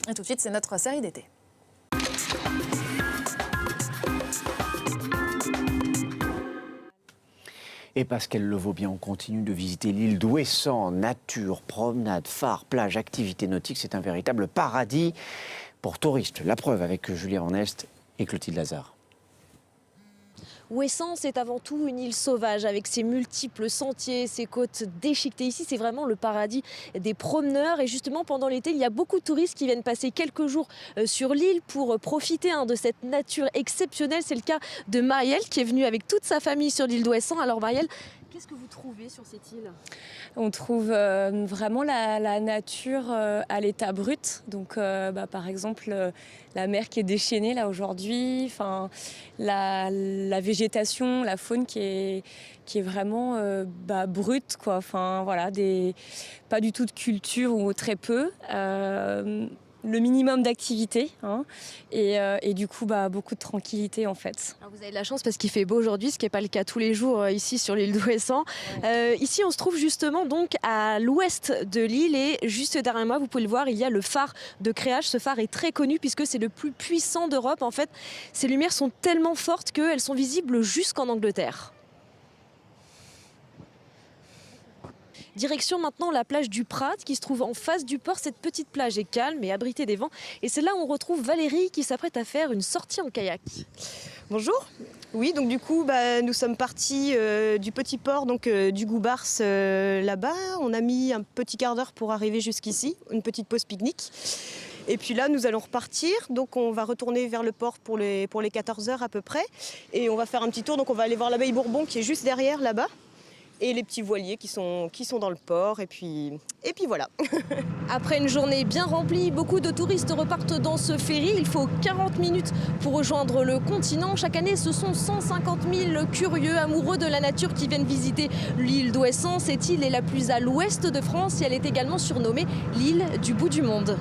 Et tout de suite, c'est notre série d'été. Et Pascal Le Vaubien, on continue de visiter l'île d'Ouessant. Nature, promenade, phare, plage, activités nautiques, c'est un véritable paradis pour touristes. La preuve avec Julia Van Est et Clotilde Lazare. Ouessant, c'est avant tout une île sauvage avec ses multiples sentiers, ses côtes déchiquetées. Ici, c'est vraiment le paradis des promeneurs. Et justement, pendant l'été, il y a beaucoup de touristes qui viennent passer quelques jours sur l'île pour profiter de cette nature exceptionnelle. C'est le cas de Marielle qui est venue avec toute sa famille sur l'île d'Ouessant. Alors Marielle, qu'est-ce que vous trouvez sur cette île ? On trouve vraiment la nature à l'état brut. Donc, par exemple, la mer qui est déchaînée là aujourd'hui, la végétation, la faune qui est vraiment brute, quoi. Enfin, voilà, pas du tout de culture ou très peu. Le minimum d'activité et du coup beaucoup de tranquillité en fait. Alors vous avez de la chance parce qu'il fait beau aujourd'hui, ce qui n'est pas le cas tous les jours ici sur l'île d'Ouessant. Ouais. Ici on se trouve justement donc à l'ouest de l'île et juste derrière moi vous pouvez le voir, il y a le phare de Créages. Ce phare est très connu puisque c'est le plus puissant d'Europe. En fait, ces lumières sont tellement fortes qu'elles sont visibles jusqu'en Angleterre. Direction maintenant la plage du Prat qui se trouve en face du port. Cette petite plage est calme et abritée des vents. Et c'est là où on retrouve Valérie qui s'apprête à faire une sortie en kayak. Bonjour. Oui, donc du coup, nous sommes partis du petit port, donc du Goubars là-bas. On a mis un petit quart d'heure pour arriver jusqu'ici, une petite pause pique-nique. Et puis là, nous allons repartir. Donc on va retourner vers le port pour les 14 heures à peu près. Et on va faire un petit tour. Donc on va aller voir l'abbaye Bourbon qui est juste derrière là-bas. Et les petits voiliers qui sont dans le port. Et puis voilà. Après une journée bien remplie, beaucoup de touristes repartent dans ce ferry. Il faut 40 minutes pour rejoindre le continent. Chaque année, ce sont 150 000 curieux, amoureux de la nature qui viennent visiter l'île d'Ouessant. Cette île est la plus à l'ouest de France et elle est également surnommée l'île du bout du monde.